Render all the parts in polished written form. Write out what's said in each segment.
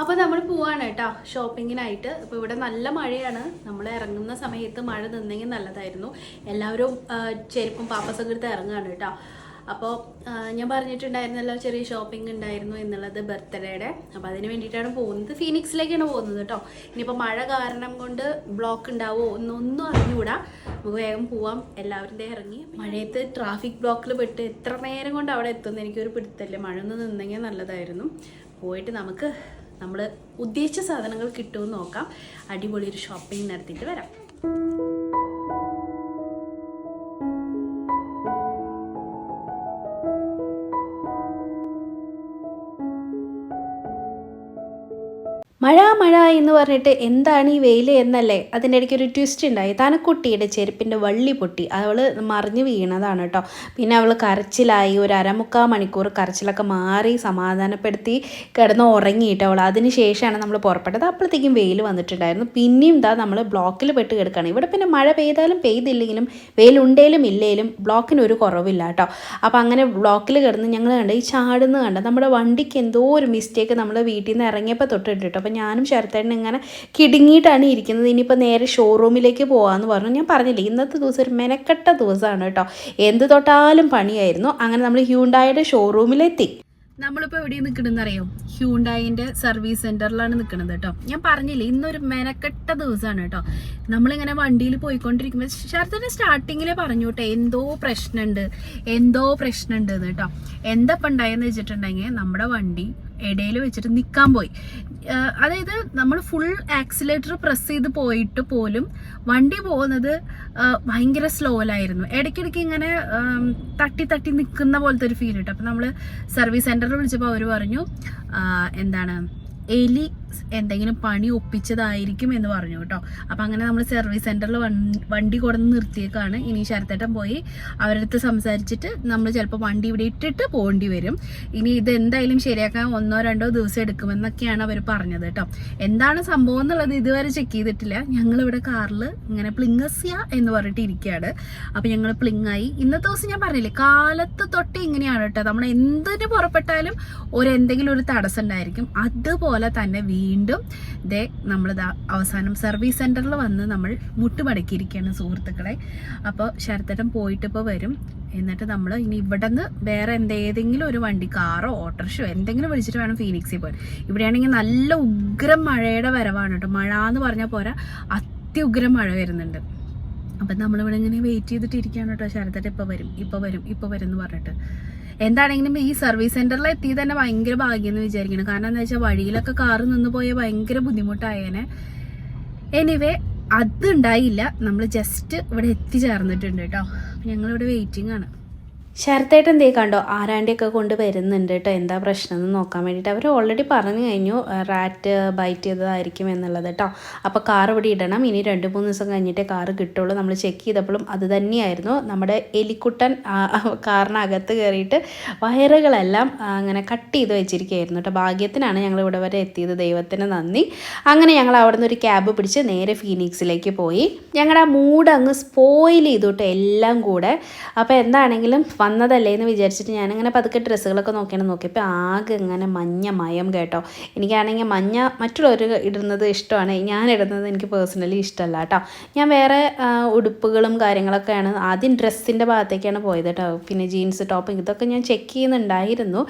അപ്പോൾ നമ്മൾ പോവാണ് കേട്ടോ ഷോപ്പിങ്ങിനായിട്ട്. അപ്പോൾ ഇവിടെ നല്ല മഴയാണ്. നമ്മൾ ഇറങ്ങുന്ന സമയത്ത് മഴ നിന്നെങ്കിൽ നല്ലതായിരുന്നു. എല്ലാവരും ചെരുപ്പും പാപ്പസൊക്കെ എടുത്ത് ഇറങ്ങുകയാണ് കേട്ടോ. അപ്പോൾ ഞാൻ പറഞ്ഞിട്ടുണ്ടായിരുന്നല്ലോ ചെറിയ ഷോപ്പിംഗ് ഉണ്ടായിരുന്നു എന്നുള്ളത് ബർത്ത്ഡേയുടെ. അപ്പോൾ അതിന് വേണ്ടിയിട്ടാണ് പോകുന്നത്. ഫീനിക്സിലേക്കാണ് പോകുന്നത് കേട്ടോ. ഇനിയിപ്പോൾ മഴ കാരണം കൊണ്ട് ബ്ലോക്ക് ഉണ്ടാവുമോ ഒന്നും അറിഞ്ഞുകൂടാ. നമുക്ക് വേഗം പോവാം. എല്ലാവരും ഇറങ്ങി. മഴയത്ത് ട്രാഫിക് ബ്ലോക്കിൽ പെട്ട് എത്ര നേരം കൊണ്ട് അവിടെ എത്തുമെന്ന് എനിക്കൊരു പിടുത്തല്ലേ. മഴ ഒന്ന് നിന്നെങ്കിൽ നല്ലതായിരുന്നു. പോയിട്ട് നമുക്ക് നമ്മൾ ഉദ്ദേശിച്ച സാധനങ്ങൾ കിട്ടുമെന്ന് നോക്കാം. അടിപൊളി ഒരു ഷോപ്പിംഗ് നടത്തിയിട്ട് വരാം. മഴ മഴ എന്ന് പറഞ്ഞിട്ട് എന്താണ് ഈ വെയിൽ എന്നല്ലേ. അതിൻ്റെ ഇടയ്ക്ക് ഒരു ട്വിസ്റ്റ് ഉണ്ടായി. തനക്കുട്ടിയുടെ ചെരുപ്പിൻ്റെ വള്ളി പൊട്ടി, അവൾ മറിഞ്ഞ് വീണതാണ് കേട്ടോ. പിന്നെ അവൾ കരച്ചിലായി. ഒരു അരമുക്കാൽ മണിക്കൂർ കരച്ചിലൊക്കെ മാറി സമാധാനപ്പെടുത്തി കിടന്ന് ഉറങ്ങിയിട്ട് അവൾ. അതിന് ശേഷമാണ് നമ്മൾ പുറപ്പെട്ടത്. അപ്പോഴത്തേക്കും വെയിൽ വന്നിട്ടുണ്ടായിരുന്നു. പിന്നെയും നമ്മൾ ബ്ലോക്കിൽ പെട്ട് കിടക്കുകയാണ്. ഇവിടെ പിന്നെ മഴ പെയ്താലും പെയ്തില്ലെങ്കിലും വെയിലുണ്ടേലും ഇല്ലേലും ബ്ലോക്കിന് ഒരു കുറവില്ല കേട്ടോ. അപ്പോൾ അങ്ങനെ ബ്ലോക്കിൽ കിടന്ന് ഞങ്ങൾ കണ്ട് ഈ ചാടുന്ന കണ്ട നമ്മുടെ വണ്ടിക്ക് എന്തോ ഒരു മിസ്റ്റേക്ക് നമ്മൾ വീട്ടിൽ നിന്ന് ഇറങ്ങിയപ്പോൾ തൊട്ടിട്ട് കേട്ടോ. അപ്പോൾ ഞാനും ശരത്തേട്ടനും ഇങ്ങനെ കിടുങ്ങിയിട്ടാണ് ഇരിക്കുന്നത്. ഇനിയിപ്പോൾ നേരെ ഷോറൂമിലേക്ക് പോകാമെന്ന് പറഞ്ഞു. ഞാൻ പറഞ്ഞില്ലേ ഇന്നത്തെ ദിവസം ഒരു മെനക്കെട്ട ദിവസമാണ് കേട്ടോ. എന്ത് തൊട്ടാലും പണിയായിരുന്നു. അങ്ങനെ നമ്മൾ ഹ്യൂണ്ടായുടെ ഷോറൂമിലെത്തി. നമ്മളിപ്പോൾ എവിടെ നിൽക്കണമെന്ന് അറിയോ? ഹ്യൂണ്ടായിൻ്റെ സർവീസ് സെൻറ്ററിലാണ് നിൽക്കുന്നത് കേട്ടോ. ഞാൻ പറഞ്ഞില്ലേ ഇന്നൊരു മെനക്കെട്ട ദിവസമാണ് കേട്ടോ. നമ്മളിങ്ങനെ വണ്ടിയിൽ പോയിക്കൊണ്ടിരിക്കുമ്പോൾ ശരത്തേട്ടൻ സ്റ്റാർട്ടിങ്ങിലേ പറഞ്ഞു കേട്ടോ എന്തോ പ്രശ്നമുണ്ട് എന്ന് കേട്ടോ. എന്താ ഇപ്പം ഉണ്ടായെന്ന് വെച്ചിട്ടുണ്ടെങ്കിൽ നമ്മുടെ വണ്ടി ഇടയിൽ വെച്ചിട്ട് നിൽക്കാൻ പോയി. അതായത് നമ്മൾ ഫുൾ ആക്സിലേറ്റർ പ്രസ് ചെയ്ത് പോയിട്ട് പോലും വണ്ടി പോകുന്നത് ഭയങ്കര സ്ലോയിലായിരുന്നു. ഇടയ്ക്കിടയ്ക്ക് ഇങ്ങനെ തട്ടി നിൽക്കുന്ന പോലത്തെ ഒരു ഫീൽ കിട്ടും. അപ്പം നമ്മൾ സർവീസ് സെൻറ്ററിൽ വിളിച്ചപ്പോൾ അവർ പറഞ്ഞു എന്താണ് എലി എന്തെങ്കിലും പണി ഒപ്പിച്ചതായിരിക്കും എന്ന് പറഞ്ഞു കേട്ടോ. അപ്പം അങ്ങനെ നമ്മൾ സർവീസ് സെൻറ്ററിൽ വണ്ടി കൊടുന്ന് നിർത്തിയേക്കാണ്. ഇനി ശരത്തേട്ടൻ പോയി അവരടുത്ത് സംസാരിച്ചിട്ട് നമ്മൾ ചിലപ്പോൾ വണ്ടി ഇവിടെ ഇട്ടിട്ട് പോകേണ്ടി വരും. ഇനി ഇത് എന്തായാലും ശരിയാക്കാൻ 1-2 ദിവസം എടുക്കുമെന്നൊക്കെയാണ് അവർ പറഞ്ഞത് കേട്ടോ. എന്താണ് സംഭവം എന്നുള്ളത് ഇതുവരെ ചെക്ക് ചെയ്തിട്ടില്ല. ഞങ്ങളിവിടെ കാറിൽ ഇങ്ങനെ പ്ലിങ്ങസ്യ എന്ന് പറഞ്ഞിട്ട് ഇരിക്കുകയാണ്. അപ്പം ഞങ്ങൾ പ്ലിങ്ങായി. ഇന്നത്തെ ദിവസം ഞാൻ പറഞ്ഞില്ലേ കാലത്ത് തൊട്ട് ഇങ്ങനെയാണ് കേട്ടോ. നമ്മൾ എന്തിന് പുറപ്പെട്ടാലും എന്തെങ്കിലും ഒരു തടസ്സം ഉണ്ടായിരിക്കും. അതുപോലെ തന്നെ വീണ്ടും നമ്മളിതാ അവസാനം സർവീസ് സെൻറ്ററിൽ വന്ന് നമ്മൾ മുട്ടുമടക്കിയിരിക്കുകയാണ് സുഹൃത്തുക്കളെ. അപ്പോൾ ശരത്തേട്ടൻ പോയിട്ട് ഇപ്പോൾ വരും. എന്നിട്ട് നമ്മൾ ഇനി ഇവിടെ നിന്ന് വേറെ ഏതെങ്കിലും ഒരു വണ്ടി, കാറോ ഓട്ടോറിക്ഷയോ എന്തെങ്കിലും വിളിച്ചിട്ട് വേണം ഫീനിക്സിൽ പോകാൻ. ഇവിടെയാണെങ്കിൽ നല്ല ഉഗ്രം മഴയുടെ വരവാണ് കേട്ടോ. മഴ എന്ന് പറഞ്ഞാൽ പോരാ, അത്യുഗ്രം മഴ വരുന്നുണ്ട്. അപ്പം നമ്മളിവിടെ ഇങ്ങനെ വെയിറ്റ് ചെയ്തിട്ട് ഇരിക്കുകയാണ് കേട്ടോ. ശരത്തേട്ടൻ ഇപ്പോൾ വരും എന്ന് പറഞ്ഞിട്ട്. എന്താണെങ്കിലും ഈ സർവീസ് സെൻറ്ററിൽ എത്തിയത് തന്നെ ഭയങ്കര ഭാഗ്യം എന്ന് വിചാരിക്കണം. കാരണം എന്താ വെച്ചാൽ വഴിയിലൊക്കെ കാറ് നിന്ന് പോയ ഭയങ്കര ബുദ്ധിമുട്ടായേനെ. എനിവേ അതുണ്ടായില്ല. നമ്മൾ ജസ്റ്റ് ഇവിടെ എത്തിച്ചേർന്നിട്ടുണ്ട് കേട്ടോ. ഞങ്ങളിവിടെ വെയിറ്റിംഗ് ആണ്. ശരത്തേട്ടൻ എന്തേ കണ്ടോ ആരാണ്ടിയൊക്കെ കൊണ്ട് വരുന്നുണ്ട് കേട്ടോ. എന്താ പ്രശ്നം എന്ന് നോക്കാൻ വേണ്ടിയിട്ട്. അവർ ഓൾറെഡി പറഞ്ഞു കഴിഞ്ഞു റാറ്റ് ബൈറ്റ് ചെയ്തതായിരിക്കും എന്നുള്ളത് കേട്ടോ. അപ്പോൾ കാർ ഇവിടെ ഇടണം. ഇനി 2-3 ദിവസം കഴിഞ്ഞിട്ടേ കാറ് കിട്ടുള്ളൂ. നമ്മൾ ചെക്ക് ചെയ്തപ്പോഴും അത് തന്നെയായിരുന്നു. നമ്മുടെ എലിക്കുട്ടൻ കാറിനകത്ത് കയറിയിട്ട് വയറുകളെല്ലാം അങ്ങനെ കട്ട് ചെയ്ത് വെച്ചിരിക്കുകയായിരുന്നു കേട്ടോ. ഭാഗ്യത്തിനാണ് ഞങ്ങൾ ഇവിടെ വരെ എത്തിയത്. ദൈവത്തിന് നന്ദി. അങ്ങനെ ഞങ്ങൾ അവിടെ നിന്ന് ഒരു ക്യാബ് പിടിച്ച് നേരെ ഫീനിക്സിലേക്ക് പോയി. ഞങ്ങളുടെ ആ മൂഡ് അങ്ങ് സ്പോയിൽ ചെയ്തു കേട്ടോ എല്ലാം കൂടെ. അപ്പോൾ എന്താണെങ്കിലും വന്നതല്ലേ എന്ന് വിചാരിച്ചിട്ട് ഞാനിങ്ങനെ പതുക്കെ ഡ്രസ്സുകളൊക്കെ നോക്കിയപ്പോൾ ആകെ ഇങ്ങനെ മഞ്ഞ മയം കേട്ടോ. എനിക്കാണെങ്കിൽ മഞ്ഞ മറ്റുള്ളവർ ഇടുന്നത് ഇഷ്ടമാണ്. ഞാൻ ഇടുന്നത് എനിക്ക് പേഴ്സണലി ഇഷ്ടമല്ല കേട്ടോ. ഞാൻ വേറെ ഉടുപ്പുകളും കാര്യങ്ങളൊക്കെയാണ് ആദ്യം ഡ്രസ്സിൻ്റെ ഭാഗത്തേക്കാണ് പോയത് കേട്ടോ. പിന്നെ ജീൻസ് ടോപ്പ് ഇതൊക്കെ ഞാൻ ചെക്ക് ചെയ്യുന്നുണ്ടായിരുന്നു.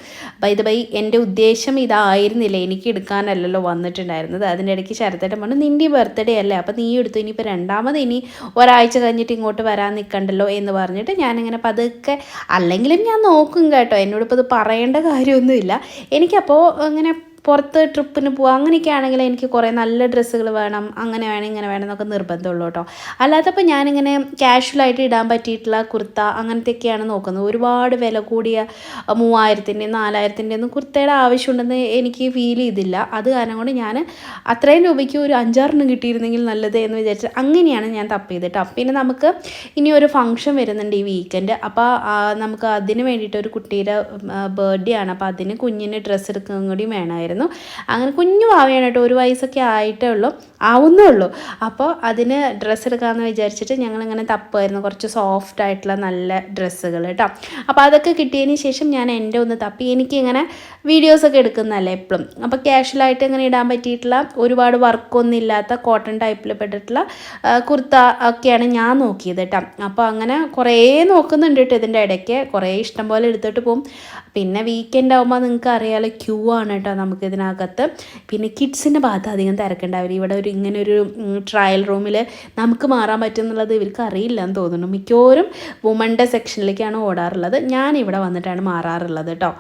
ബൈ എൻ്റെ ഉദ്ദേശം ഇതായിരുന്നില്ല. എനിക്ക് എടുക്കാനല്ലല്ലോ വന്നിട്ടുണ്ടായിരുന്നത്. അതിൻ്റെ ഇടയ്ക്ക് ശരത്തേട്ടൻ പറഞ്ഞു നിൻ്റെ ബർത്ത്ഡേ അല്ലേ, അപ്പോൾ നീ എടുത്തു. ഇനിയിപ്പോൾ രണ്ടാമത് ഇനി ഒരാഴ്ച കഴിഞ്ഞിട്ട് ഇങ്ങോട്ട് വരാൻ നിൽക്കണ്ടല്ലോ എന്ന് പറഞ്ഞിട്ട് ഞാനിങ്ങനെ പതുക്കെ, അല്ലെങ്കിലും ഞാൻ നോക്കും കേട്ടോ. എന്നോടിപ്പോൾ ഇത് പറയേണ്ട കാര്യമൊന്നുമില്ല. എനിക്കപ്പോൾ ഇങ്ങനെ പുറത്ത് ട്രിപ്പിന് പോവുക അങ്ങനെയൊക്കെ ആണെങ്കിൽ എനിക്ക് കുറേ നല്ല ഡ്രസ്സുകൾ വേണം, അങ്ങനെ വേണം ഇങ്ങനെ വേണം എന്നൊക്കെ നിർബന്ധമുള്ളൂ കേട്ടോ. അല്ലാത്തപ്പോൾ ഞാനിങ്ങനെ കാഷ്വലായിട്ട് ഇടാൻ പറ്റിയിട്ടുള്ള കുർത്ത അങ്ങനത്തെയൊക്കെയാണ് നോക്കുന്നത്. ഒരുപാട് വില കൂടിയ 3000-ൻ്റെയും 4000-ൻ്റെയും ഒന്നും കുർത്തയുടെ ആവശ്യമുണ്ടെന്ന് എനിക്ക് ഫീൽ ചെയ്തില്ല. അത് കാരണം കൊണ്ട് ഞാൻ അത്രയും രൂപയ്ക്ക് ഒരു 5-6 കിട്ടിയിരുന്നെങ്കിൽ നല്ലത് എന്ന് വിചാരിച്ച് അങ്ങനെയാണ് ഞാൻ തപ്പിയത് കേട്ടോ. പിന്നെ നമുക്ക് ഇനി ഒരു ഫംഗ്ഷൻ വരുന്നുണ്ട് ഈ വീക്കെൻഡ്. അപ്പോൾ നമുക്ക് അതിന് വേണ്ടിയിട്ട് ഒരു കുട്ടിയുടെ ബർത്ത്ഡേ ആണ്. അപ്പോൾ അതിന് കുഞ്ഞിന് ഡ്രസ്സ് എടുക്കുകയും കൂടി വേണമായിരുന്നു. ഉണ്ടായിരുന്നു. അങ്ങനെ കുഞ്ഞു വാവയാണ് കേട്ടോ, 1 വയസ്സൊക്കെ ആവുന്നേ ഉള്ളൂ. അപ്പോൾ അതിന് ഡ്രസ്സ് എടുക്കാമെന്ന് വിചാരിച്ചിട്ട് ഞങ്ങളിങ്ങനെ തപ്പുമായിരുന്നു കുറച്ച് സോഫ്റ്റ് ആയിട്ടുള്ള നല്ല ഡ്രസ്സുകൾ കേട്ടോ. അപ്പോൾ അതൊക്കെ കിട്ടിയതിന് ശേഷം ഞാൻ എൻ്റെ ഒന്ന് തപ്പി. എനിക്കിങ്ങനെ വീഡിയോസൊക്കെ എടുക്കുന്നതല്ലേ എപ്പോഴും, അപ്പോൾ ക്യാഷ്വലായിട്ട് ഇങ്ങനെ ഇടാൻ പറ്റിയിട്ടുള്ള ഒരുപാട് വർക്കൊന്നും ഇല്ലാത്ത കോട്ടൺ ടൈപ്പിൽ പെട്ടിട്ടുള്ള കുർത്ത ഒക്കെയാണ് ഞാൻ നോക്കിയത് കേട്ടോ. അപ്പോൾ അങ്ങനെ കുറേ നോക്കുന്നുണ്ട് കേട്ടോ. ഇതിൻ്റെ ഇടയ്ക്ക് കുറേ ഇഷ്ടം പോലെ എടുത്തിട്ട് പോകും. പിന്നെ വീക്കെൻഡ് ആകുമ്പോൾ നിങ്ങൾക്ക് അറിയാമല്ലോ, ക്യൂ ആണ് കേട്ടോ നമുക്ക് ഇതിനകത്ത്. പിന്നെ കിഡ്സിൻ്റെ ഭാഗത്ത് അധികം തിരക്കുണ്ടാവില്ല. ഇവിടെ ഇങ്ങനെ ഒരു ട്രയൽ റൂമിൽ നമുക്ക് മാറാൻ പറ്റും എന്നുള്ളത് ഇവർക്ക് അറിയില്ല എന്ന് തോന്നുന്നു. മിക്കവാറും വുമൻ്റെ സെക്ഷനിലേക്കാണ് ഓടാറുള്ളത്. ഞാനിവിടെ വന്നിട്ടാണ് മാറാറുള്ളത് കേട്ടോ.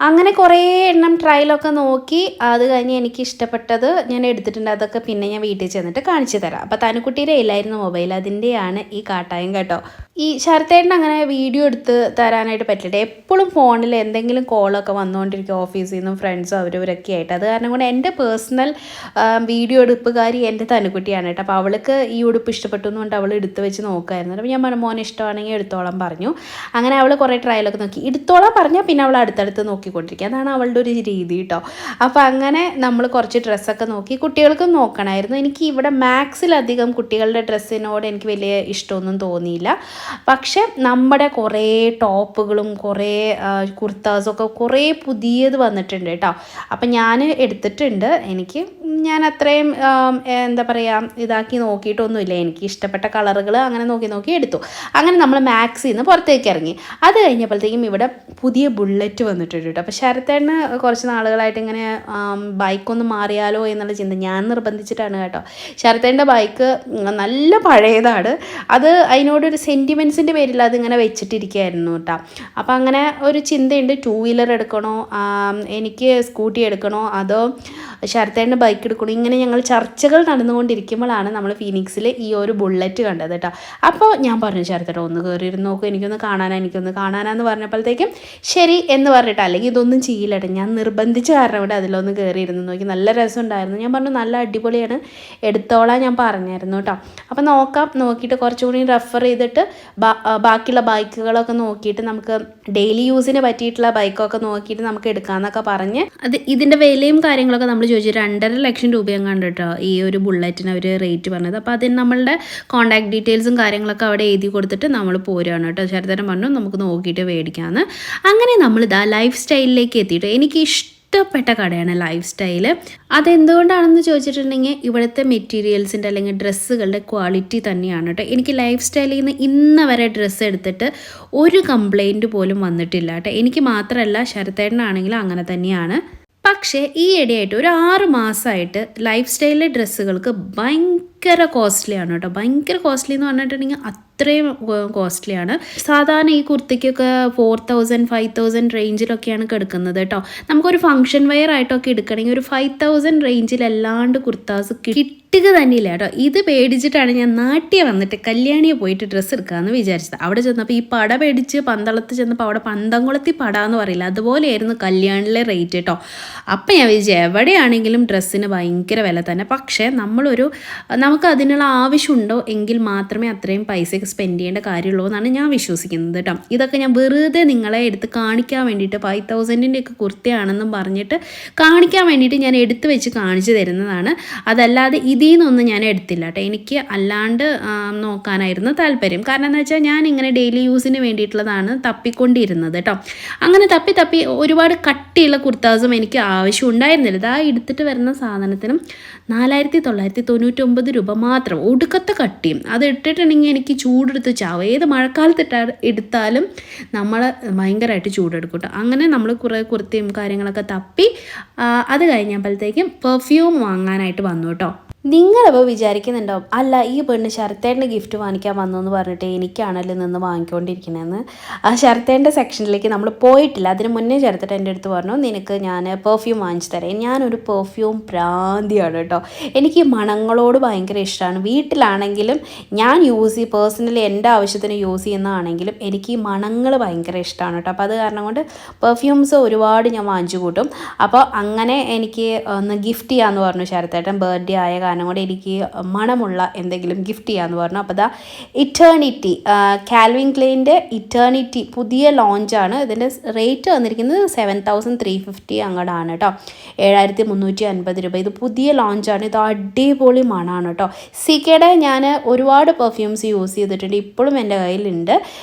അങ്ങനെ കുറേ എണ്ണം ട്രയലൊക്കെ നോക്കി അത് കഴിഞ്ഞ് എനിക്ക് ഇഷ്ടപ്പെട്ടത് ഞാൻ എടുത്തിട്ടുണ്ട്. അതൊക്കെ പിന്നെ ഞാൻ വീട്ടിൽ ചെന്നിട്ട് കാണിച്ചു തരാം. അപ്പോൾ തനുക്കുട്ടിയുടെ ഇല്ലായിരുന്നു മൊബൈൽ, അതിൻ്റെയാണ് ഈ കാട്ടായം കേട്ടോ. ഈ ശരത്തേട്ടന് അങ്ങനെ വീഡിയോ എടുത്ത് തരാനായിട്ട് പറ്റില്ല. എപ്പോഴും ഫോണിൽ എന്തെങ്കിലും കോളൊക്കെ വന്നുകൊണ്ടിരിക്കും ഓഫീസിൽ നിന്നും ഫ്രണ്ട്സും അവരവരൊക്കെ ആയിട്ട്. അത് കാരണം കൊണ്ട് എൻ്റെ പേഴ്സണൽ വീഡിയോ എടുപ്പുകാരി എൻ്റെ തനുക്കുട്ടിയാണ് കേട്ടോ. അപ്പോൾ അവൾക്ക് ഈ ഉടുപ്പ് ഇഷ്ടപ്പെട്ടു എന്നുകൊണ്ട് അവൾ എടുത്ത് വെച്ച് നോക്കുമായിരുന്നു. അപ്പോൾ ഞാൻ മോനെ ഇഷ്ടമാണെങ്കിൽ എടുത്തോളം പറഞ്ഞു. അങ്ങനെ അവൾ കുറേ ട്രയലൊക്കെ നോക്കി. എടുത്തോളം പറഞ്ഞാൽ പിന്നെ അവൾ അടുത്തടുത്ത് നോക്കിക്കൊണ്ടിരിക്കുക. അതാണ് അവളുടെ ഒരു രീതി കേട്ടോ. അപ്പോൾ അങ്ങനെ നമ്മൾ കുറച്ച് ഡ്രസ്സൊക്കെ നോക്കി. കുട്ടികൾക്കും നോക്കണമായിരുന്നു. എനിക്ക് ഇവിടെ മാക്സിലധികം കുട്ടികളുടെ ഡ്രസ്സിനോട് എനിക്ക് വലിയ ഇഷ്ടമൊന്നും തോന്നിയില്ല. പക്ഷെ നമ്മുടെ കുറേ ടോപ്പുകളും കുറേ കുർത്താസൊക്കെ കുറേ പുതിയത് വന്നിട്ടുണ്ട് കേട്ടോ. അപ്പം ഞാൻ എടുത്തിട്ടുണ്ട്. ഞാൻ അത്രയും എന്താ പറയുക ഇതാക്കി നോക്കിയിട്ടൊന്നുമില്ല. എനിക്ക് ഇഷ്ടപ്പെട്ട കളറുകൾ അങ്ങനെ നോക്കി എടുത്തു. അങ്ങനെ നമ്മൾ മാക്സിൽ നിന്ന് പുറത്തേക്ക് ഇറങ്ങി. അത് കഴിഞ്ഞപ്പോഴത്തേക്കും ഇവിടെ പുതിയ ബുള്ളറ്റ് വന്നിട്ടുണ്ട് കേട്ടോ. അപ്പോൾ ശരത്തേട്ടന് കുറച്ച് നാളുകളായിട്ട് ഇങ്ങനെ ബൈക്കൊന്ന് മാറിയാലോ എന്നുള്ള ചിന്ത. ഞാൻ നിർബന്ധിച്ചിട്ടാണ് കേട്ടോ. ശരത്തേൻ്റെ ബൈക്ക് നല്ല പഴയതാണ്. അത് അതിനോടൊരു സെൻറ്റിമെൻസിൻ്റെ പേരിൽ അതിങ്ങനെ വെച്ചിട്ടിരിക്കുകയായിരുന്നു കേട്ടോ. അപ്പോൾ അങ്ങനെ ഒരു ചിന്തയുണ്ട്, 2 വീലർ എടുക്കണോ, എനിക്ക് സ്കൂട്ടി എടുക്കണോ, അതോ ശരത്തേൻ്റെ ബൈക്ക് എടുക്കണോ. ഇങ്ങനെ ഞങ്ങൾ ചർച്ചകൾ നടന്നുകൊണ്ടിരിക്കുമ്പോഴാണ് നമ്മൾ ഫീനിക്സിൽ ഈ ഒരു ബുള്ളറ്റ് കണ്ടത് കേട്ടോ. അപ്പോൾ ഞാൻ പറഞ്ഞു ശരത്തേട്ട ഒന്ന് കയറിയിരുന്ന് നോക്കും, എനിക്കൊന്ന് കാണാനാന്ന് പറഞ്ഞപ്പോഴത്തേക്കും ശരി എന്ന് പറഞ്ഞിട്ട്, അല്ലെങ്കിൽ ഇതൊന്നും ചെയ്യില്ലട്ടെ, ഞാൻ നിർബന്ധിച്ച് കാരണം ഇവിടെ അതിലൊന്ന് കയറിയിരുന്ന് നോക്കി. നല്ല രസമുണ്ടായിരുന്നു. ഞാൻ പറഞ്ഞു നല്ല അടിപൊളിയാണ്, എടുത്തോളാം ഞാൻ പറഞ്ഞായിരുന്നു കേട്ടോ. അപ്പോൾ നോക്കിയിട്ട് കുറച്ചുകൂടി റെഫർ ചെയ്തിട്ട് ബാക്കിയുള്ള ബൈക്കുകളൊക്കെ നോക്കിയിട്ട് നമുക്ക് ഡെയിലി യൂസിന് പറ്റിയിട്ടുള്ള ബൈക്കൊക്കെ നോക്കിയിട്ട് നമുക്ക് എടുക്കാമെന്നൊക്കെ പറഞ്ഞ് ഇതിൻ്റെ വിലയും കാര്യങ്ങളൊക്കെ നമ്മൾ ചോദിച്ചു. 2.5 ലക്ഷം രൂപയും കണ്ടിട്ടോ ഈ ഒരു ബുള്ളറ്റിന് അവർ റേറ്റ് പറഞ്ഞത്. അപ്പോൾ അതിന് നമ്മളുടെ കോൺടാക്ട് ഡീറ്റെയിൽസും കാര്യങ്ങളൊക്കെ അവിടെ എഴുതി കൊടുത്തിട്ട് നമ്മൾ പോരുകയാണ് കേട്ടോ. ശരത്തേട്ടൻ പറഞ്ഞു നമുക്ക് നോക്കിയിട്ട് മേടിക്കാമെന്ന്. അങ്ങനെ നമ്മളിതാ ലൈഫ് സ്റ്റൈലിലേക്ക് എത്തിയിട്ട് എനിക്ക് ഇഷ്ടപ്പെട്ട കടയാണ് ലൈഫ് സ്റ്റൈല്. അതെന്തുകൊണ്ടാണെന്ന് ചോദിച്ചിട്ടുണ്ടെങ്കിൽ ഇവിടുത്തെ മെറ്റീരിയൽസിൻ്റെ അല്ലെങ്കിൽ ഡ്രസ്സുകളുടെ ക്വാളിറ്റി തന്നെയാണ് കേട്ടോ. എനിക്ക് ലൈഫ് സ്റ്റൈലിൽ നിന്ന് ഇന്ന് വരെ ഡ്രസ്സ് എടുത്തിട്ട് ഒരു കംപ്ലൈൻറ്റ് പോലും വന്നിട്ടില്ല കേട്ടോ. എനിക്ക് മാത്രമല്ല ശരത്തേട്ടനാണെങ്കിലും അങ്ങനെ തന്നെയാണ്. പക്ഷേ ഈ ഇടയായിട്ട് ഒരു 6 മാസമായിട്ട് ലൈഫ് സ്റ്റൈലിലെ ഡ്രസ്സുകൾക്ക് ഭയങ്കര കോസ്റ്റ്ലിയാണ് കേട്ടോ. ഭയങ്കര കോസ്റ്റ്ലി എന്ന് പറഞ്ഞിട്ടുണ്ടെങ്കിൽ അത്രയും കോസ്റ്റ്ലിയാണ്. സാധാരണ ഈ കുർത്തിക്കൊക്കെ 4000 5000 റേഞ്ചിലൊക്കെയാണ് കിടക്കുന്നത് കേട്ടോ. നമുക്കൊരു ഫംഗ്ഷൻ വെയർ ആയിട്ടൊക്കെ എടുക്കണമെങ്കിൽ ഒരു 5000 റേഞ്ചിലല്ലാണ്ട് കുർത്താസ് കിട്ടുക തന്നെയില്ല കേട്ടോ. ഇത് പേടിച്ചിട്ടാണ് ഞാൻ നാട്ടിൽ വന്നിട്ട് കല്യാണിയെ പോയിട്ട് ഡ്രസ്സ് എടുക്കാമെന്ന് വിചാരിച്ചത്. അവിടെ ചെന്നപ്പോൾ ഈ പട പേടിച്ച് പന്തളത്ത് ചെന്നപ്പോൾ അവിടെ പന്തംകുളത്തി പട എന്ന് പറയില്ല, അതുപോലെയായിരുന്നു കല്യാണിലെ റേറ്റ് കേട്ടോ. അപ്പം ഞാൻ വിചാരിച്ചു എവിടെയാണെങ്കിലും ഡ്രസ്സിന് ഭയങ്കര വില തന്നെ. പക്ഷേ നമുക്ക് അതിനുള്ള ആവശ്യമുണ്ടോ എങ്കിൽ മാത്രമേ അത്രയും പൈസ സ്പെൻഡ് ചെയ്യേണ്ട കാര്യമുള്ളൂ എന്നാണ് ഞാൻ വിശ്വസിക്കുന്നത് കേട്ടോ. ഇതൊക്കെ ഞാൻ വെറുതെ നിങ്ങളെ എടുത്ത് കാണിക്കാൻ വേണ്ടിയിട്ട് 5000-ൻ്റെ ഒക്കെ കുർത്തയാണെന്നും പറഞ്ഞിട്ട് കാണിക്കാൻ വേണ്ടിയിട്ട് ഞാൻ എടുത്ത് വെച്ച് കാണിച്ചു തരുന്നതാണ്. അതല്ലാതെ ഇതിൽ നിന്നൊന്നും ഞാൻ എടുത്തില്ല കേട്ടോ. എനിക്ക് അല്ലാണ്ട് നോക്കാനായിരുന്നു താല്പര്യം. കാരണം എന്താ വെച്ചാൽ ഞാൻ ഇങ്ങനെ ഡെയിലി യൂസിന് വേണ്ടിയിട്ടുള്ളതാണ് തപ്പിക്കൊണ്ടിരുന്നത് കേട്ടോ. അങ്ങനെ തപ്പി ഒരുപാട് കട്ടിയുള്ള കുർത്താസും എനിക്ക് ആവശ്യം ഉണ്ടായിരുന്നില്ല. ഇതാ എടുത്തിട്ട് വരുന്ന സാധനത്തിനും 4999 രൂപ മാത്രം, ഒടുക്കത്തെ കട്ടിയും. അത് ഇട്ടിട്ടുണ്ടെങ്കിൽ എനിക്ക് ചൂടെടുത്ത് ചാവും. ഏത് മഴക്കാലത്ത് എടുത്താലും നമ്മൾ ഭയങ്കരമായിട്ട് ചൂടെടുക്കും കേട്ടോ. അങ്ങനെ നമ്മൾ കുറേ കുർത്തിയും കാര്യങ്ങളൊക്കെ തപ്പി അത് കഴിഞ്ഞപ്പോഴത്തേക്കും പെർഫ്യൂം വാങ്ങാനായിട്ട് വന്നു കേട്ടോ. നിങ്ങളിപ്പോൾ വിചാരിക്കുന്നുണ്ടാവും, അല്ല ഈ പെണ്ണ് ശരത്തേൻ്റെ ഗിഫ്റ്റ് വാങ്ങിക്കാൻ വന്നു എന്ന് പറഞ്ഞിട്ട് എനിക്കാണല്ലോ നിന്ന് വാങ്ങിക്കൊണ്ടിരിക്കണേന്ന്. ആ ശരത്തേൻ്റെ സെക്ഷനിലേക്ക് നമ്മൾ പോയിട്ടില്ല. അതിന് മുന്നേ ശരത്തേട്ടൻ എൻ്റെ അടുത്ത് പറഞ്ഞു നിനക്ക് ഞാൻ പെർഫ്യൂം വാങ്ങിച്ചു തരാം. ഞാനൊരു പെർഫ്യൂം ഭ്രാന്തിയാണ് കേട്ടോ. എനിക്ക് മണങ്ങളോട് ഭയങ്കര ഇഷ്ടമാണ്. വീട്ടിലാണെങ്കിലും ഞാൻ പേഴ്സണലി എൻ്റെ ആവശ്യത്തിന് യൂസ് ചെയ്യുന്നതാണെങ്കിലും എനിക്ക് ഈ മണങ്ങൾ ഭയങ്കര ഇഷ്ടമാണ് കേട്ടോ. അപ്പോൾ അത് കാരണം കൊണ്ട് പെർഫ്യൂംസ് ഒരുപാട് ഞാൻ വാങ്ങിച്ചു കൂട്ടും. അപ്പോൾ അങ്ങനെ എനിക്ക് ഒന്ന് ഗിഫ്റ്റ് ചെയ്യാമെന്ന് പറഞ്ഞു ശരത്തേട്ടൻ. ബർത്ത്ഡേ ആയ കാരണം കാരണം കൊണ്ട് എനിക്ക് മണമുള്ള എന്തെങ്കിലും ഗിഫ്റ്റ് ചെയ്യാമെന്ന് പറഞ്ഞു. അപ്പോൾ ദാ ഇറ്റേണിറ്റി, കാൽവിൻ ക്ലെയിൻ്റെ ഇറ്റേണിറ്റി പുതിയ ലോഞ്ചാണ്. ഇതിൻ്റെ റേറ്റ് വന്നിരിക്കുന്നത് 7350 അങ്ങോട്ടാണ് കേട്ടോ, 7350 രൂപ. ഇത് പുതിയ ലോഞ്ചാണ്. ഇത് അടിപൊളി മണമാണ് കേട്ടോ. സിക്കയുടെ ഞാൻ ഒരുപാട് പെർഫ്യൂംസ് യൂസ് ചെയ്തിട്ടുണ്ട്, ഇപ്പോഴും എൻ്റെ കയ്യിലുണ്ട്.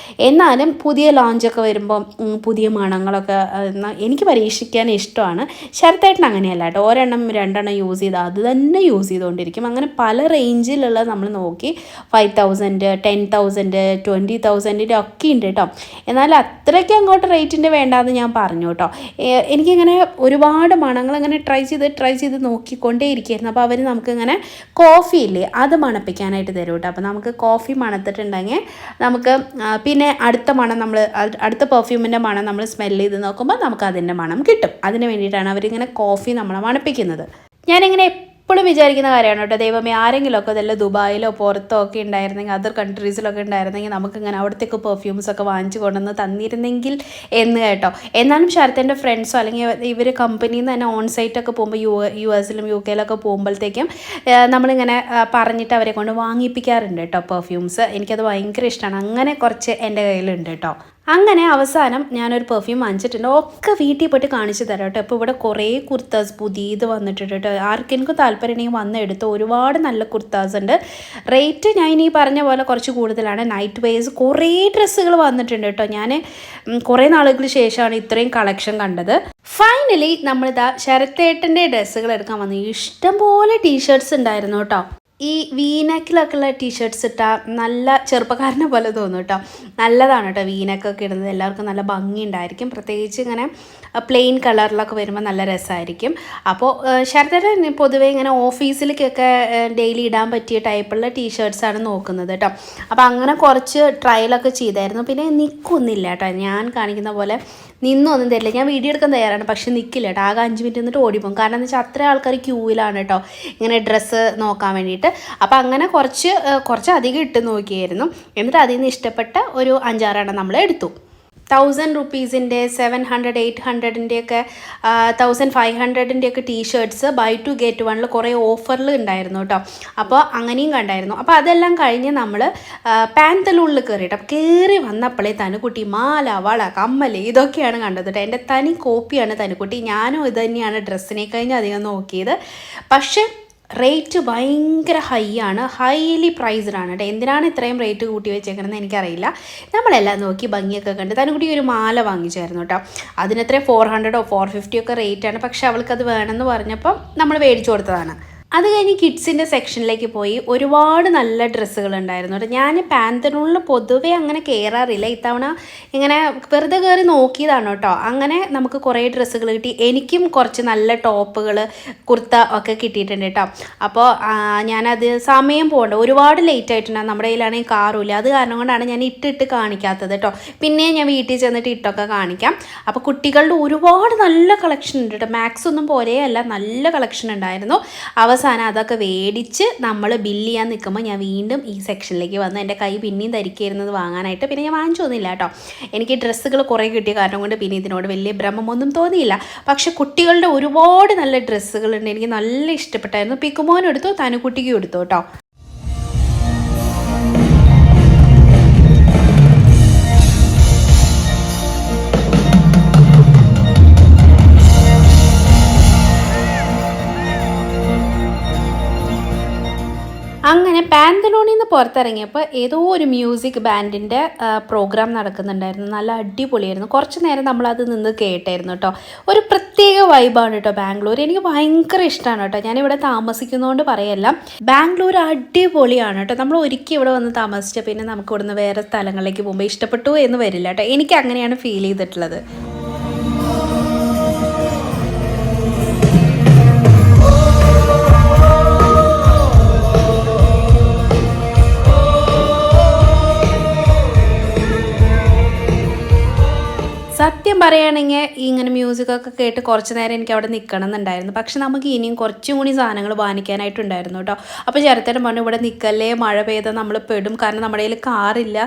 എന്നാലും പുതിയ ലോഞ്ചൊക്കെ വരുമ്പം പുതിയ മണങ്ങളൊക്കെ എനിക്ക് പരീക്ഷിക്കാൻ ഇഷ്ടമാണ്. ശരത്തേട്ടൻ അങ്ങനെയല്ല കേട്ടോ, ഒരെണ്ണം രണ്ടെണ്ണം യൂസ് ചെയ്താൽ അത് തന്നെ യൂസ് ചെയ്തുകൊണ്ടിരിക്കും. അങ്ങനെ പല റേഞ്ചിലുള്ള നമ്മൾ നോക്കി 5000, 10,000, 20,000 ഒക്കെ ഉണ്ട് കേട്ടോ. എന്നാൽ അത്രയ്ക്ക് അങ്ങോട്ട് റേറ്റിൻ്റെ വേണ്ടാന്ന് ഞാൻ പറഞ്ഞു കേട്ടോ. എനിക്കിങ്ങനെ ഒരുപാട് മണങ്ങൾ അങ്ങനെ ട്രൈ ചെയ്ത് നോക്കിക്കൊണ്ടേ ഇരിക്കുകയായിരുന്നു. അപ്പോൾ അവർ നമുക്കിങ്ങനെ കോഫി ഇല്ലേ അത് മണപ്പിക്കാനായിട്ട് തരും കേട്ടോ. അപ്പോൾ നമുക്ക് കോഫി മണത്തിട്ടുണ്ടെങ്കിൽ നമുക്ക് പിന്നെ അടുത്ത പെർഫ്യൂമിൻ്റെ മണം നമ്മൾ സ്മെല്ല് ചെയ്ത് നോക്കുമ്പോൾ നമുക്ക് അതിൻ്റെ മണം കിട്ടും. അതിന് വേണ്ടിയിട്ടാണ് അവരിങ്ങനെ കോഫി നമ്മളെ മണപ്പിക്കുന്നത്. ഞാനിങ്ങനെ എപ്പോഴും വിചാരിക്കുന്ന കാര്യമാണ് കേട്ടോ, ദൈവമേ ആരെങ്കിലുമൊക്കെ ഇതല്ല ദുബായിലോ പുറത്തോ ഒക്കെ ഉണ്ടായിരുന്നെങ്കിൽ, അതർ കൺട്രീസിലൊക്കെ ഉണ്ടായിരുന്നെങ്കിൽ നമുക്കിങ്ങനെ അവിടത്തേക്ക് പെർഫ്യൂംസൊക്കെ വാങ്ങിച്ചു കൊണ്ടുവന്ന് തന്നിരുന്നെങ്കിൽ എന്ന് കേട്ടോ. എന്നാലും ശരത്തിൻ്റെ ഫ്രണ്ട്സോ അല്ലെങ്കിൽ ഇവർ കമ്പനിയിൽ നിന്ന് തന്നെ ഓൺ സൈറ്റൊക്കെ പോകുമ്പോൾ US-ലും UK-ലൊക്കെ പോകുമ്പോഴത്തേക്കും നമ്മളിങ്ങനെ പറഞ്ഞിട്ട് അവരെ കൊണ്ട് വാങ്ങിപ്പിക്കാറുണ്ട് കേട്ടോ പെർഫ്യൂംസ്. എനിക്കത് ഭയങ്കര ഇഷ്ടമാണ്. അങ്ങനെ കുറച്ച് എൻ്റെ കയ്യിലുണ്ട് കേട്ടോ. അങ്ങനെ അവസാനം ഞാനൊരു പെർഫ്യൂം വാങ്ങിച്ചിട്ടുണ്ട്. ഒക്കെ വീട്ടിൽ പോയിട്ട് കാണിച്ചു തരാം കേട്ടോ. ഇപ്പോൾ ഇവിടെ കുറേ കുർത്താസ് പുതിയത് വന്നിട്ടുണ്ട് കേട്ടോ. ആർക്കെനിക്ക് താല്പര്യമുണ്ടെങ്കിൽ വന്ന് എടുത്ത് ഒരുപാട് നല്ല കുർത്താസ് ഉണ്ട്. റേറ്റ് ഞാൻ ഇനി പറഞ്ഞ പോലെ കുറച്ച് കൂടുതലാണ്. നൈറ്റ് വെയർസ് കുറേ ഡ്രസ്സുകൾ വന്നിട്ടുണ്ട് കേട്ടോ. ഞാൻ കുറേ നാളുകൾക്ക് ശേഷമാണ് ഇത്രയും കളക്ഷൻ കണ്ടത്. ഫൈനലി നമ്മളിതാ ശരത്തേട്ടൻ്റെ ഡ്രസ്സുകൾ എടുക്കാൻ വന്നു. ഇഷ്ടംപോലെ ടീഷർട്ട്സ് ഉണ്ടായിരുന്നു കേട്ടോ. ഈ വീനക്കിലൊക്കെ ഉള്ള ടീഷർട്ട്സ് ഇട്ടാൽ നല്ല ചെറുപ്പക്കാരനെ പോലെ തോന്നും കേട്ടോ. നല്ലതാണ് കേട്ടോ വീനക്കൊക്കെ ഇടുന്നത്, എല്ലാവർക്കും നല്ല ഭംഗിയുണ്ടായിരിക്കും. പ്രത്യേകിച്ച് ഇങ്ങനെ പ്ലെയിൻ കളറിലൊക്കെ വരുമ്പോൾ നല്ല രസമായിരിക്കും. അപ്പോൾ ശരത്തേട്ടൻ പൊതുവേ ഇങ്ങനെ ഓഫീസിലേക്കൊക്കെ ഡെയിലി ഇടാൻ പറ്റിയ ടൈപ്പുള്ള ടീഷർട്ട്സാണ് നോക്കുന്നത് കേട്ടോ. അപ്പോൾ അങ്ങനെ കുറച്ച് ട്രയലൊക്കെ ചെയ്തായിരുന്നു. പിന്നെ നിൽക്കൊന്നുമില്ല കേട്ടോ, ഞാൻ കാണിക്കുന്ന പോലെ നിന്നൊന്നും തരില്ല. ഞാൻ വീഡിയോ എടുക്കാൻ തയ്യാറാണ്, പക്ഷെ നിൽക്കില്ല കേട്ടോ. ആകെ 5 മിനിറ്റ് നിന്നിട്ട് ഓടിപ്പോകും. കാരണം എന്താ വെച്ചാൽ അത്ര ആൾക്കാർ ക്യൂവിലാണ് കേട്ടോ ഇങ്ങനെ ഡ്രസ്സ് നോക്കാൻ വേണ്ടിയിട്ട്. അപ്പോൾ അങ്ങനെ കുറച്ച് അധികം ഇട്ട് നോക്കിയായിരുന്നു. എന്നിട്ട് അതിൽ നിന്ന് ഇഷ്ടപ്പെട്ട ഒരു 5-6 നമ്മൾ എടുത്തു. 1000 റുപ്പീസിൻ്റെ 700, 800-ൻ്റെയൊക്കെ 1500-ൻ്റെയൊക്കെ ടീഷർട്ട്സ് ബൈ 2 get 1 കുറേ ഓഫറിൽ ഉണ്ടായിരുന്നു കേട്ടോ. അപ്പോൾ അങ്ങനെയും കണ്ടായിരുന്നു. അപ്പോൾ അതെല്ലാം കഴിഞ്ഞ് നമ്മൾ പാന്തലൂണിൽ കയറിയിട്ട് കയറി വന്നപ്പോഴേ തനുക്കുട്ടി മാല, വള, കമ്മൽ ഇതൊക്കെയാണ് കണ്ടത് കേട്ടോ. എൻ്റെ തനി കോപ്പിയാണ് തനുക്കുട്ടി. ഞാനും ഇത് തന്നെയാണ് ഡ്രസ്സിനെ കഴിഞ്ഞ് അധികം നോക്കിയത്. പക്ഷേ റേറ്റ് ഭയങ്കര ഹൈലി പ്രൈസ്ഡ് ആണ് കേട്ടോ. എന്തിനാണ് ഇത്രയും റേറ്റ് കൂട്ടി വെച്ചേക്കണമെന്ന് എനിക്കറിയില്ല. നമ്മളെല്ലാം നോക്കി ഭംഗിയൊക്കെ കണ്ട് തനുകുട്ടി ഒരു മാല വാങ്ങിച്ചായിരുന്നു കേട്ടോ. അതിനെത്ര 400 or 450 ഒക്കെ റേറ്റാണ്. പക്ഷെ അവൾക്കത് വേണമെന്ന് പറഞ്ഞപ്പം നമ്മൾ മേടിച്ചു കൊടുത്തതാണ്. അത് കഴിഞ്ഞ് കിഡ്സിൻ്റെ സെക്ഷനിലേക്ക് പോയി. ഒരുപാട് നല്ല ഡ്രസ്സുകൾ ഉണ്ടായിരുന്നു കേട്ടോ. ഞാൻ പാന്തലൂണിൽ പൊതുവേ അങ്ങനെ കയറാറില്ല. ഇത്തവണ ഇങ്ങനെ വെറുതെ കയറി നോക്കിയതാണ് കേട്ടോ. അങ്ങനെ നമുക്ക് കുറേ ഡ്രസ്സുകൾ കിട്ടി. എനിക്കും കുറച്ച് നല്ല ടോപ്പുകൾ, കുർത്ത ഒക്കെ കിട്ടിയിട്ടുണ്ട് കേട്ടോ. അപ്പോൾ ഞാനത് സമയം പോകണ്ട, ഒരുപാട് ലേറ്റ് ആയിട്ടുണ്ടാകും. നമ്മുടെ കയ്യിലാണെങ്കിൽ കാറുമില്ല. അത് കാരണം കൊണ്ടാണ് ഞാൻ ഇട്ടിട്ട് കാണിക്കാത്തത് കേട്ടോ. പിന്നെ ഞാൻ വീട്ടിൽ ചെന്നിട്ട് ഇട്ടൊക്കെ കാണിക്കാം. അപ്പോൾ കുട്ടികളുടെ ഒരുപാട് നല്ല കളക്ഷൻ ഉണ്ട് കേട്ടോ. മാക്സ് ഒന്നും പോലെയല്ല, നല്ല കളക്ഷൻ ഉണ്ടായിരുന്നു. അവസാനം അതൊക്കെ മേടിച്ച് നമ്മൾ ബില്ല് ചെയ്യാൻ നിൽക്കുമ്പോൾ ഞാൻ വീണ്ടും ഈ സെക്ഷനിലേക്ക് വന്നു. എൻ്റെ കൈ പിന്നെയും ധരിക്കരുന്നത് വാങ്ങാനായിട്ട്. പിന്നെ ഞാൻ വാങ്ങിച്ചൊന്നുമില്ല കേട്ടോ. എനിക്ക് ഡ്രസ്സുകൾ കുറേ കിട്ടിയ കാരണം കൊണ്ട് പിന്നെ ഇതിനോട് വലിയ ഭ്രമമൊന്നും തോന്നിയില്ല. പക്ഷെ കുട്ടികളുടെ ഒരുപാട് നല്ല ഡ്രസ്സുകളുണ്ട്, എനിക്ക് നല്ല ഇഷ്ടപ്പെട്ടായിരുന്നു. പിക്കുമോനും എടുത്തു, തനുക്കുട്ടിക്കും എടുത്തു കേട്ടോ. അങ്ങനെ പാന്തലൂണിൽ നിന്ന് പുറത്തിറങ്ങിയപ്പോൾ ഏതോ ഒരു മ്യൂസിക് ബാൻഡിൻ്റെ പ്രോഗ്രാം നടക്കുന്നുണ്ടായിരുന്നു. നല്ല അടിപൊളിയായിരുന്നു. കുറച്ച് നേരം നമ്മളത് നിന്ന് കേട്ടായിരുന്നു കേട്ടോ. ഒരു പ്രത്യേക വൈബാണ് കേട്ടോ ബാംഗ്ലൂർ. എനിക്ക് ഭയങ്കര ഇഷ്ടമാണ് കേട്ടോ. ഞാനിവിടെ താമസിക്കുന്നതുകൊണ്ട് പറയല്ല, ബാംഗ്ലൂർ അടിപൊളിയാണ് കേട്ടോ. നമ്മൾ ഒരിക്കൽ ഇവിടെ വന്ന് താമസിച്ച പിന്നെ നമുക്ക് ഇവിടുന്ന് വേറെ സ്ഥലങ്ങളിലേക്ക് പോകുമ്പോൾ ഇഷ്ടപ്പെട്ടു എന്ന് വരില്ല കേട്ടോ. എനിക്ക് അങ്ങനെയാണ് ഫീൽ ചെയ്തിട്ടുള്ളത്. സത്യം പറയുകയാണെങ്കിൽ ഇങ്ങനെ മ്യൂസിക്കൊക്കെ കേട്ട് കുറച്ച് നേരം എനിക്ക് അവിടെ നിൽക്കണം എന്നുണ്ടായിരുന്നു. പക്ഷെ നമുക്ക് ഇനിയും കുറച്ചും കൂടി സാധനങ്ങൾ വാങ്ങിക്കാനായിട്ടുണ്ടായിരുന്നു കേട്ടോ. അപ്പോൾ ചേർത്തേട്ടൻ പറഞ്ഞു ഇവിടെ നിൽക്കല്ലേ, മഴ പെയ്താൽ നമ്മൾ പെടും, കാരണം നമ്മുടെ കയ്യിൽ കാറില്ല,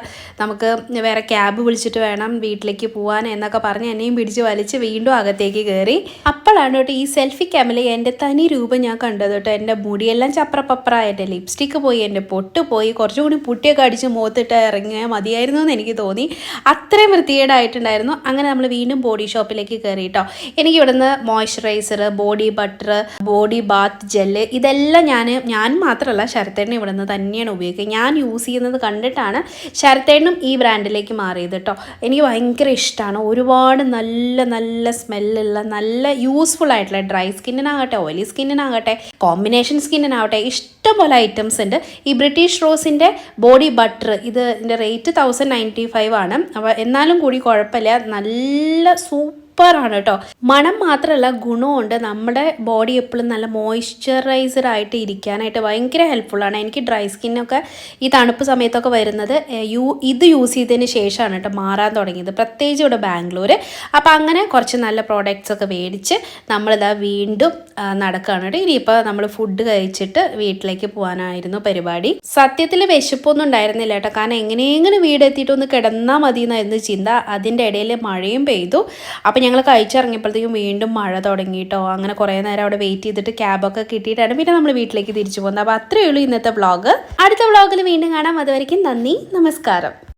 നമുക്ക് വേറെ ക്യാബ് വിളിച്ചിട്ട് വേണം വീട്ടിലേക്ക് പോകാൻ എന്നൊക്കെ പറഞ്ഞ് എന്നെയും പിടിച്ച് വലിച്ച് വീണ്ടും അകത്തേക്ക് കയറി. അപ്പോഴാണ് കേട്ടോ ഈ സെൽഫി ക്യാമിൽ എൻ്റെ തനി രൂപം ഞാൻ കണ്ടത് കേട്ടോ. എൻ്റെ മുടിയെല്ലാം ചപ്രപ്പപ്ര, എൻ്റെ ലിപ്സ്റ്റിക്ക് പോയി, എൻ്റെ പൊട്ട് പോയി, കുറച്ചും കൂടി പുട്ടിയൊക്കെ അടിച്ച് മുഖത്തിട്ട് ഇറങ്ങിയാൽ മതിയായിരുന്നു എന്ന് എനിക്ക് തോന്നി. അത്രയും വൃത്തികേടായിട്ടുണ്ടായിരുന്നു. അങ്ങനെ നമ്മൾ വീണ്ടും ബോഡി ഷോപ്പിലേക്ക് കയറി കേട്ടോ. എനിക്ക് ഇവിടുന്ന് moisturiser, body butter, body bath gel, ഇതെല്ലാം ഞാൻ മാത്രമല്ല ശരത്തേട്ടനും ഇവിടുന്ന് തന്നെയാണ് ഉപയോഗിക്കുക. ഞാൻ യൂസ് ചെയ്യുന്നത് കണ്ടിട്ടാണ് ശരത്തേട്ടനും ഈ ബ്രാൻഡിലേക്ക് മാറിയത് കേട്ടോ. എനിക്ക് ഭയങ്കര ഇഷ്ടമാണ്. ഒരുപാട് നല്ല നല്ല സ്മെല്ലുള്ള, നല്ല യൂസ്ഫുൾ ആയിട്ടുള്ള, ഡ്രൈ സ്കിന്നിനാകട്ടെ ഓയിലി സ്കിന്നിനാകട്ടെ കോമ്പിനേഷൻ സ്കിന്നിനാകട്ടെ ഇഷ്ടംപോലെ ഐറ്റംസ് ഉണ്ട്. ഈ ബ്രിട്ടീഷ് റോസിൻ്റെ ബോഡി ബട്ടർ, ഇതിൻ്റെ റേറ്റ് 1095 ആണ്. അപ്പോൾ എന്നാലും കൂടി കുഴപ്പമില്ല, നല്ല സൂപ്പറാണ് കേട്ടോ. മണം മാത്രമല്ല ഗുണമുണ്ട്. നമ്മുടെ ബോഡി എപ്പോഴും നല്ല മോയ്സ്ചറൈസർ ആയിട്ട് ഇരിക്കാനായിട്ട് ഭയങ്കര ഹെൽപ്ഫുള്ളാണ്. എനിക്ക് ഡ്രൈ സ്കിന്നൊക്കെ ഈ തണുപ്പ് സമയത്തൊക്കെ വരുന്നത് ഇത് യൂസ് ചെയ്തതിന് ശേഷമാണ് കേട്ടോ മാറാൻ തുടങ്ങിയത്, പ്രത്യേകിച്ച് ഇവിടെ ബാംഗ്ലൂർ. അപ്പോൾ അങ്ങനെ കുറച്ച് നല്ല പ്രോഡക്റ്റ്സ് ഒക്കെ മേടിച്ച് നമ്മളിതാ വീണ്ടും നടക്കുകയാണ് കേട്ടോ. ഇനിയിപ്പോൾ നമ്മൾ ഫുഡ് കഴിച്ചിട്ട് വീട്ടിലേക്ക് പോകാനായിരുന്നു പരിപാടി. സത്യത്തിൽ വിശപ്പൊന്നും ഉണ്ടായിരുന്നില്ല കേട്ടോ, കാരണം എങ്ങനെയെങ്കിലും വീടെത്തിയിട്ടൊന്ന് കിടന്നാൽ മതി എന്നായിരുന്നു ചിന്ത. അതിൻ്റെ ഇടയിൽ മഴയും പെയ്തു. അപ്പോൾ ഞങ്ങൾ കഴിച്ചിറങ്ങിയപ്പോഴത്തേക്കും വീണ്ടും മഴ തുടങ്ങിയിട്ടോ. അങ്ങനെ കുറേ നേരം അവിടെ വെയിറ്റ് ചെയ്തിട്ട് ക്യാബൊക്കെ കിട്ടിയിട്ടാണ് പിന്നെ നമ്മൾ വീട്ടിലേക്ക് തിരിച്ചു പോകുന്നത്. അപ്പോൾ അത്രയേ ഉള്ളൂ ഇന്നത്തെ വ്ളോഗ്. അടുത്ത വ്ളോഗിൽ വീണ്ടും കാണാം. അതുവരെയ്ക്കും നന്ദി, നമസ്കാരം.